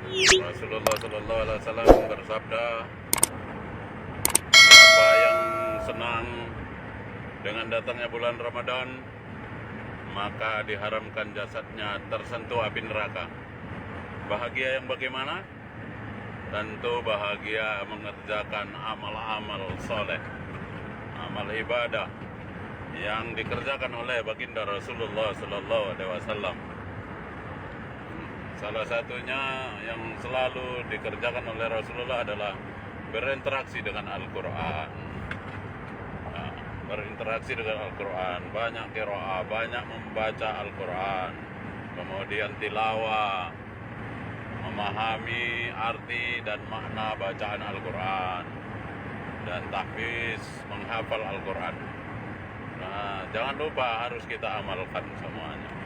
Rasulullah Sallallahu Alaihi Wasallam bersabda, siapa yang senang dengan datangnya bulan Ramadan, maka diharamkan jasadnya tersentuh api neraka. Bahagia yang bagaimana? Tentu bahagia mengerjakan amal-amal soleh, amal ibadah yang dikerjakan oleh baginda Rasulullah Sallallahu Alaihi Wasallam. Salah satunya yang selalu dikerjakan oleh Rasulullah adalah berinteraksi dengan Al-Quran. Nah, berinteraksi dengan Al-Quran, banyak qiraah, banyak membaca Al-Quran, kemudian tilawah, memahami arti dan makna bacaan Al-Quran, dan tahfiz, menghafal Al-Quran. Nah, jangan lupa harus kita amalkan semuanya.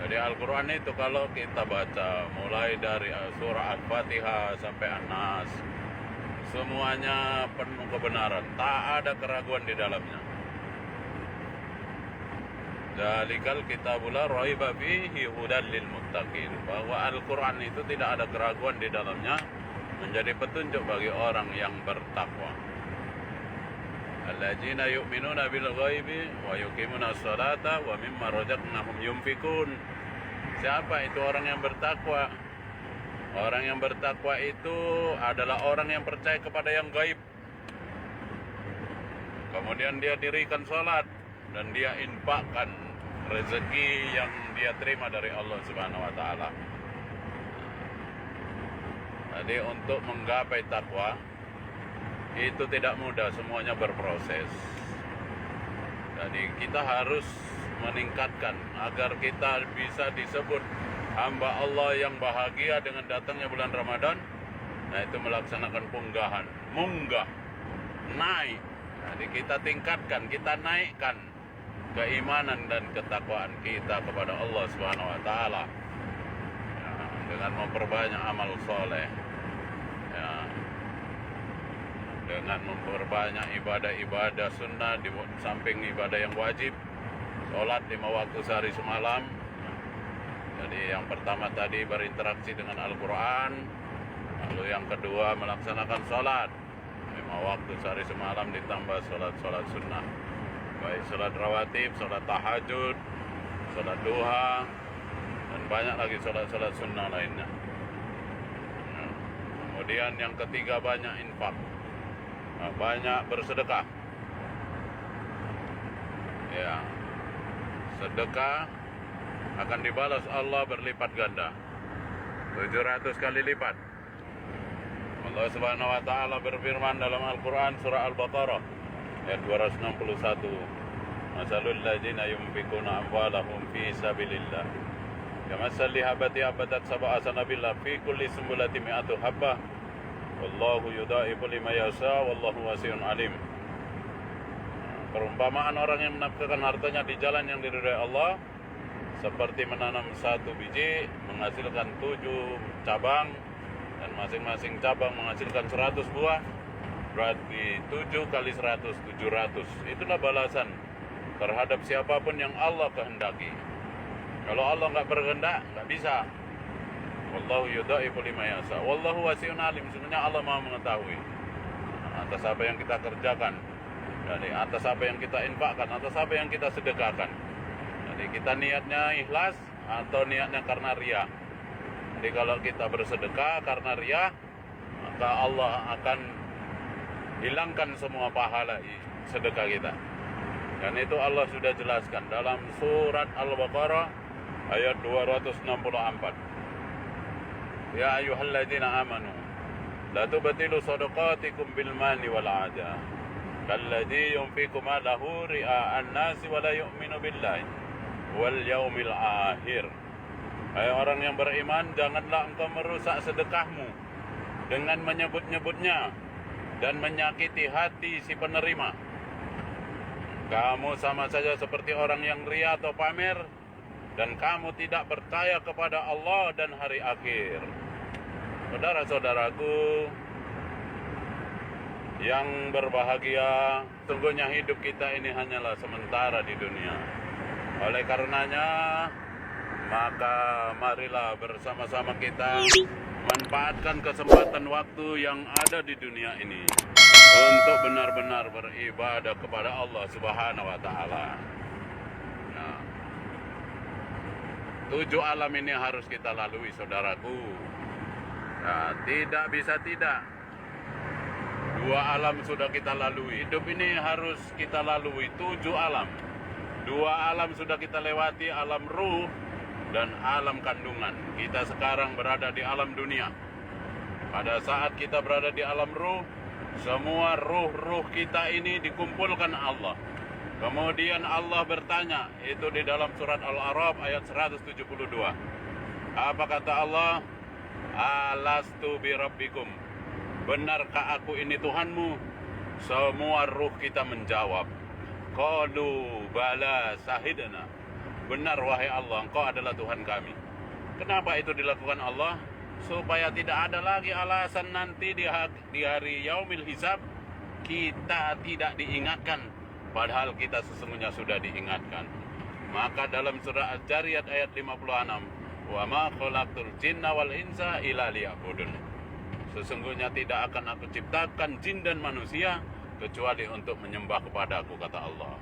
Jadi Al-Quran itu kalau kita baca mulai dari surah Al-Fatihah sampai An-Nas, semuanya penuh kebenaran, tak ada keraguan di dalamnya. Dzalikal kitabul la raiba fihi hudan lil muttaqin, bahwa Al-Quran itu tidak ada keraguan di dalamnya, menjadi petunjuk bagi orang yang bertakwa. Alladzina yu'minuna bil ghaibi wa yuqimuna sholata wa mimma razaqnahum yunfikun. Siapa itu orang yang bertakwa? Orang yang bertakwa itu adalah orang yang percaya kepada yang gaib. Kemudian dia dirikan sholat dan dia infakkan rezeki yang dia terima dari Allah Subhanahu wa taala. Jadi untuk menggapai takwa itu tidak mudah, semuanya berproses. Jadi kita harus meningkatkan agar kita bisa disebut hamba Allah yang bahagia dengan datangnya bulan Ramadan. Nah, itu melaksanakan punggahan, munggah, naik. Jadi kita tingkatkan, kita naikkan keimanan dan ketakwaan kita kepada Allah Subhanahu wa taala. Ya, dengan memperbanyak amal soleh. Ya, dengan memperbanyak ibadah-ibadah sunnah di samping ibadah yang wajib, sholat 5 waktu sehari semalam. Jadi yang pertama tadi berinteraksi dengan Al-Quran, lalu yang kedua melaksanakan sholat 5 waktu sehari semalam ditambah sholat-sholat sunnah, baik sholat rawatib, sholat tahajud, sholat duha, dan banyak lagi sholat-sholat sunnah lainnya. Kemudian yang ketiga banyak infak, banyak bersedekah. Ya, sedekah akan dibalas Allah berlipat ganda, 700 kali lipat. Allah Subhanahu wa taala berfirman dalam Al-Qur'an surah Al-Baqarah ayat 261, masalul ladzina yunfikuna amwalahum fi sabilillah kamatsali habati abadat sab'a sanabillah fi kulli sumbulatin mi'atu habbah wallahu yudha'ifu liman yasha wallahu wasi'un alim. Perumpamaan orang yang menafkahkan hartanya di jalan yang diridhai Allah seperti menanam 1 biji menghasilkan 7 cabang, dan masing-masing cabang menghasilkan 100 buah, berarti 7 kali 100, 700. Itulah balasan terhadap siapapun yang Allah kehendaki. Kalau Allah nggak berkehendak, nggak bisa. Wallahu yudha'ifu liman yasha wallahu wasi'un alim. Sebenarnya Allah Maha mengetahui atas apa yang kita kerjakan, dari atas apa yang kita infakkan, atas apa yang kita sedekahkan. Jadi kita niatnya ikhlas atau niatnya karena riya. Jadi kalau kita bersedekah karena riya, maka Allah akan hilangkan semua pahala sedekah kita. Dan itu Allah sudah jelaskan dalam surat Al-Baqarah ayat 264. Ya ayyuhalladzina amanu la tubtilu shadaqatikum bil mani wal adha kalladzi yunfiqu malahu ria'an nasi wa la yu'minu billahi wal yaumil akhir. Hai orang yang beriman, janganlah engkau merusak sedekahmu dengan menyebut-nyebutnya dan menyakiti hati si penerima. Kamu sama saja seperti orang yang ria atau pamer, dan kamu tidak percaya kepada Allah dan hari akhir. Saudara-saudaraku yang berbahagia, sungguhnya hidup kita ini hanyalah sementara di dunia. Oleh karenanya, Maka marilah bersama-sama kita manfaatkan kesempatan waktu yang ada di dunia ini untuk benar-benar beribadah kepada Allah Subhanahu wa Ta'ala. Nah, 7 alam ini harus kita lalui, saudaraku. Nah, tidak bisa tidak. 2 alam sudah kita lalui. Hidup ini harus kita lalui 7 alam. 2 alam sudah kita lewati, alam ruh dan alam kandungan. Kita sekarang berada di alam dunia. Pada saat kita berada di alam ruh, semua ruh-ruh kita ini dikumpulkan Allah. Kemudian Allah bertanya, itu di dalam surat Al-A'raf ayat 172. Apa kata Allah? Alastu bi rabbikum. Benarkah aku ini Tuhanmu? Semua ruh kita menjawab, qalu bala sahidna. Benar wahai Allah, Engkau adalah Tuhan kami. Kenapa itu dilakukan Allah? Supaya tidak ada lagi alasan nanti di hari yaumil hisab kita tidak diingatkan, padahal kita sesungguhnya sudah diingatkan. Maka dalam surah Al-Jariyat ayat 56, wa ma khalaqtul jinna wal insa illa liya'budun. Sesungguhnya tidak akan aku ciptakan jin dan manusia kecuali untuk menyembah kepadaku, kata Allah.